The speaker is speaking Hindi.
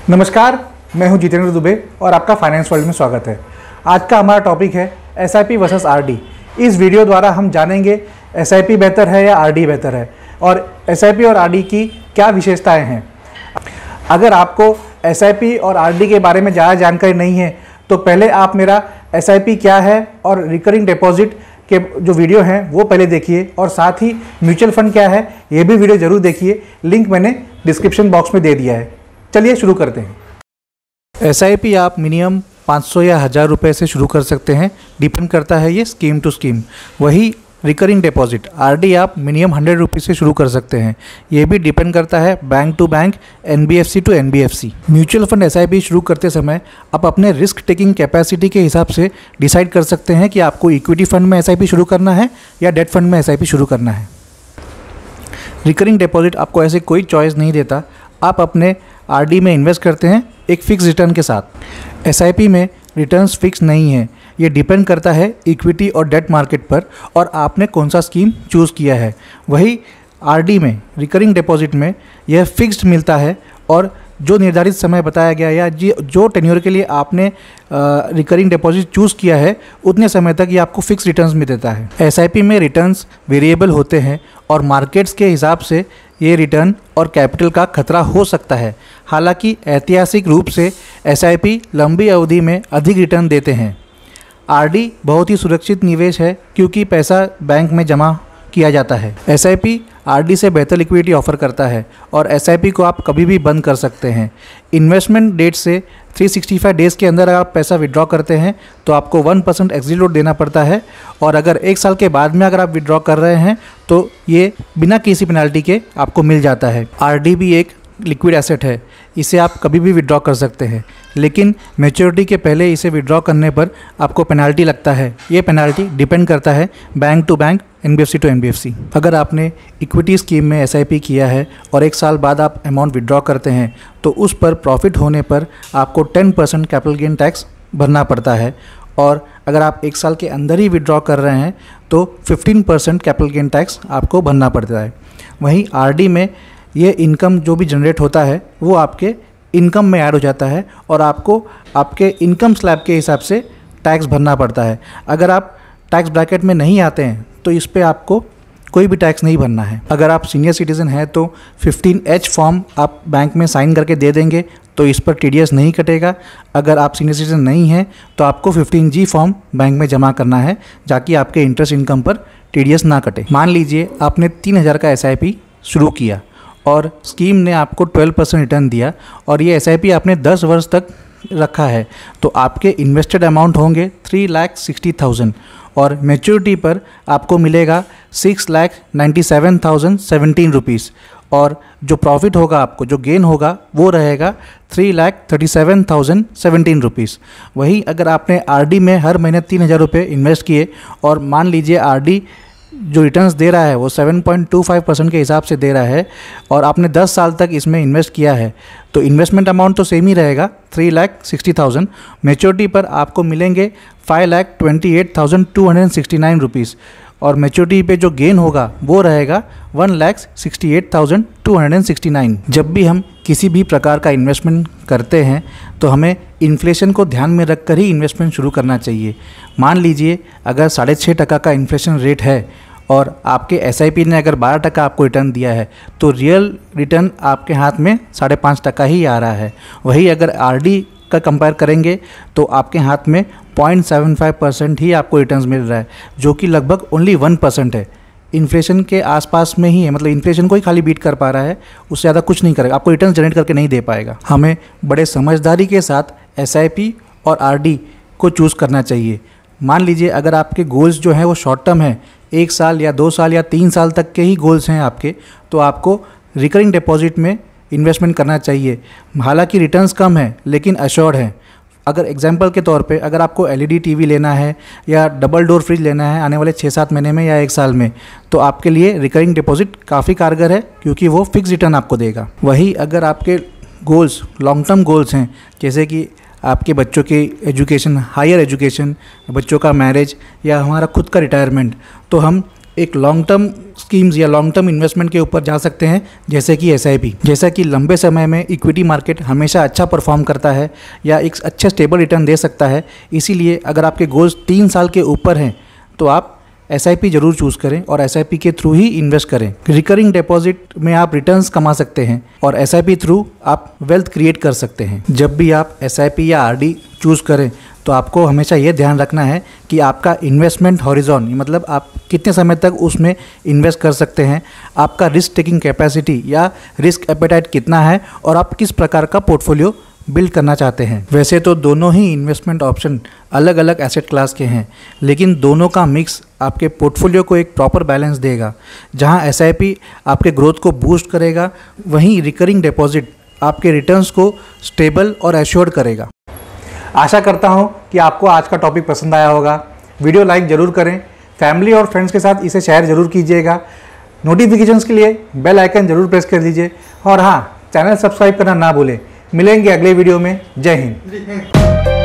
नमस्कार, मैं हूं जितेंद्र दुबे और आपका फाइनेंस वर्ल्ड में स्वागत है। आज का हमारा टॉपिक है एसआईपी वर्सेस आरडी। इस वीडियो द्वारा हम जानेंगे एसआईपी बेहतर है या आरडी बेहतर है और एसआईपी और आरडी की क्या विशेषताएं हैं। अगर आपको एसआईपी और आरडी के बारे में ज़्यादा जानकारी नहीं है तो पहले आप मेरा एसआईपी क्या है और रिकरिंग डिपॉजिट के जो वीडियो हैं वो पहले देखिए और साथ ही म्यूचुअल फंड क्या है ये भी वीडियो ज़रूर देखिए। लिंक मैंने डिस्क्रिप्शन बॉक्स में दे दिया है। चलिए शुरू करते हैं। एसआईपी आप मिनिमम 500 या 1000 रुपये से शुरू कर सकते हैं, डिपेंड करता है ये स्कीम टू स्कीम। वही रिकरिंग डिपॉजिट आरडी आप मिनिमम 100 रुपीज़ से शुरू कर सकते हैं, ये भी डिपेंड करता है bank to bank, NBFC to NBFC. Mutual fund SIP शुरू करते समय आप अपने रिस्क टेकिंग कैपेसिटी के हिसाब से डिसाइड कर सकते हैं कि आपको इक्विटी फंड में एसआईपी शुरू करना है या डेट फंड में एसआईपी शुरू करना है। रिकरिंग डिपॉजिट आपको ऐसे कोई चॉइस नहीं देता, आप अपने आरडी में इन्वेस्ट करते हैं एक फिक्स रिटर्न के साथ। एसआईपी में रिटर्न्स फिक्स नहीं है, ये डिपेंड करता है इक्विटी और डेट मार्केट पर और आपने कौन सा स्कीम चूज़ किया है। वही आरडी में रिकरिंग डिपॉजिट में यह फिक्स्ड मिलता है और जो निर्धारित समय बताया गया या जो टेन्योर के लिए आपने रिकरिंग डिपॉजिट चूज़ किया है उतने समय तक ये आपको फिक्स रिटर्न्स में देता है। एसआईपी में रिटर्न्स वेरिएबल होते हैं और मार्केट्स के हिसाब से ये रिटर्न और कैपिटल का खतरा हो सकता है। हालांकि ऐतिहासिक रूप से एसआईपी लंबी अवधि में अधिक रिटर्न देते हैं। आरडी बहुत ही सुरक्षित निवेश है क्योंकि पैसा बैंक में जमा किया जाता है। एसआईपी आरडी से बेहतर लिक्विडिटी ऑफर करता है और एसआईपी को आप कभी भी बंद कर सकते हैं। इन्वेस्टमेंट डेट से 365 डेज़ के अंदर अगर आप पैसा विड्रॉ करते हैं तो आपको 1% एग्जिट लोड देना पड़ता है और अगर 1 साल के बाद में अगर आप विड्रॉ कर रहे हैं तो ये बिना किसी पेनाल्टी के आपको मिल जाता है। आरडी भी एक लिक्विड एसेट है, इसे आप कभी भी विड्रॉ कर सकते हैं, लेकिन मैच्योरिटी के पहले इसे विड्रॉ करने पर आपको पेनाल्टी लगता है। ये पेनाल्टी डिपेंड करता है bank to bank, NBFC to NBFC. अगर आपने इक्विटी स्कीम में एसआईपी किया है और 1 साल बाद आप अमाउंट विड्रॉ करते हैं तो उस पर प्रॉफिट होने पर आपको 10% कैपिटल गेन टैक्स भरना पड़ता है और अगर आप 1 साल के अंदर ही विड्रॉ कर रहे हैं तो 15% कैपिटल गेन टैक्स आपको भरना पड़ता है। वहीं आरडी में ये इनकम जो भी जनरेट होता है वो आपके इनकम में ऐड हो जाता है और आपको आपके इनकम स्लैब के हिसाब से टैक्स भरना पड़ता है। अगर आप टैक्स ब्रैकेट में नहीं आते हैं तो इस पे आपको कोई भी टैक्स नहीं भरना है। अगर आप सीनियर सिटीज़न हैं तो 15H फॉर्म आप बैंक में साइन करके दे देंगे तो इस पर टीडीएस नहीं कटेगा। अगर आप सीनियर सिटीज़न नहीं हैं तो आपको 15G फॉर्म बैंक में जमा करना है ताकि आपके इंटरेस्ट इनकम पर टीडीएस ना कटे। मान लीजिए आपने 3000 का एसआईपी शुरू किया और स्कीम ने आपको 12% रिटर्न दिया और ये एसआईपी आपने 10 वर्ष तक रखा है तो आपके इन्वेस्टेड अमाउंट होंगे 3,60,000 और मैच्योरिटी पर आपको मिलेगा 6,97,017 रुपीज़ और जो प्रॉफिट होगा आपको जो गेन होगा वो रहेगा 3,37,017 रुपीज़। वहीं अगर आपने आरडी में हर महीने 3,000 रुपये इन्वेस्ट किए और मान लीजिए आरडी जो रिटर्न्स दे रहा है वो 7.25% के हिसाब से दे रहा है और आपने 10 साल तक इसमें इन्वेस्ट किया है तो इन्वेस्टमेंट अमाउंट तो सेम ही रहेगा 3,60,000। मैच्योरिटी पर आपको मिलेंगे 5,28,269 रुपीज़ और मैच्योरिटी पे जो गेन होगा वो रहेगा 1,68,269। जब भी हम किसी भी प्रकार का इन्वेस्टमेंट करते हैं तो हमें इन्फ्लेशन को ध्यान में रखकर ही इन्वेस्टमेंट शुरू करना चाहिए। मान लीजिए अगर 6.5% का इन्फ्लेशन रेट है और आपके एसआईपी ने अगर 12% आपको रिटर्न दिया है तो रियल रिटर्न आपके हाथ में 5.5% ही आ रहा है। वही अगर आरडी का कंपेयर करेंगे तो आपके हाथ में 0.75% ही आपको रिटर्न्स मिल रहा है जो कि लगभग ओनली 1% है। इन्फ्लेशन के आसपास में ही है, मतलब इन्फ्लेशन को ही खाली बीट कर पा रहा है, उससे ज़्यादा कुछ नहीं करेगा, आपको रिटर्न जनरेट करके नहीं दे पाएगा। हमें बड़े समझदारी के साथ एसआईपी और आरडी को चूज़ करना चाहिए। मान लीजिए अगर आपके गोल्स जो हैं वो शॉर्ट टर्म है, 1 साल या 2 साल या 3 साल तक के ही गोल्स हैं आपके, तो आपको रिकरिंग डिपॉजिट में इन्वेस्टमेंट करना चाहिए। हालांकि रिटर्न्स कम है लेकिन अश्योर्ड है। अगर एग्जांपल के तौर पे अगर आपको एलईडी टीवी लेना है या डबल डोर फ्रिज लेना है आने वाले 6-7 महीने में या 1 साल में तो आपके लिए रिकरिंग डिपॉजिट काफ़ी कारगर है क्योंकि वो फिक्स रिटर्न आपको देगा। वही अगर आपके गोल्स लॉन्ग टर्म गोल्स हैं जैसे कि आपके बच्चों की एजुकेशन, हायर एजुकेशन, बच्चों का मैरिज या हमारा खुद का रिटायरमेंट, तो हम एक लॉन्ग टर्म स्कीम्स या लॉन्ग टर्म इन्वेस्टमेंट के ऊपर जा सकते हैं, जैसे कि SIP। जैसा कि लंबे समय में इक्विटी मार्केट हमेशा अच्छा परफॉर्म करता है या एक अच्छे स्टेबल रिटर्न दे सकता है, इसीलिए अगर आपके गोल्स 3 साल के ऊपर हैं तो आप SIP जरूर चूज़ करें और SIP के थ्रू ही इन्वेस्ट करें। रिकरिंग डिपॉजिट में आप रिटर्न्स कमा सकते हैं और SIP थ्रू आप वेल्थ क्रिएट कर सकते हैं। जब भी आप SIP या RD चूज़ करें तो आपको हमेशा ये ध्यान रखना है कि आपका इन्वेस्टमेंट हॉरिजॉन, मतलब आप कितने समय तक उसमें इन्वेस्ट कर सकते हैं, आपका रिस्क टेकिंग कैपेसिटी या रिस्क एपेटाइट कितना है और आप किस प्रकार का पोर्टफोलियो बिल्ड करना चाहते हैं। वैसे तो दोनों ही इन्वेस्टमेंट ऑप्शन अलग अलग एसेट क्लास के हैं, लेकिन दोनों का मिक्स आपके पोर्टफोलियो को एक प्रॉपर बैलेंस देगा। जहां SIP आपके ग्रोथ को बूस्ट करेगा, वहीं रिकरिंग डिपॉजिट आपके रिटर्न्स को स्टेबल और एश्योर्ड करेगा। आशा करता हूं कि आपको आज का टॉपिक पसंद आया होगा। वीडियो लाइक ज़रूर करें, फैमिली और फ्रेंड्स के साथ इसे शेयर ज़रूर कीजिएगा। नोटिफिकेशंस के लिए बेल आइकन ज़रूर प्रेस कर दीजिए और हाँ, चैनल सब्सक्राइब करना ना भूलें। मिलेंगे अगले वीडियो में। जय हिंद।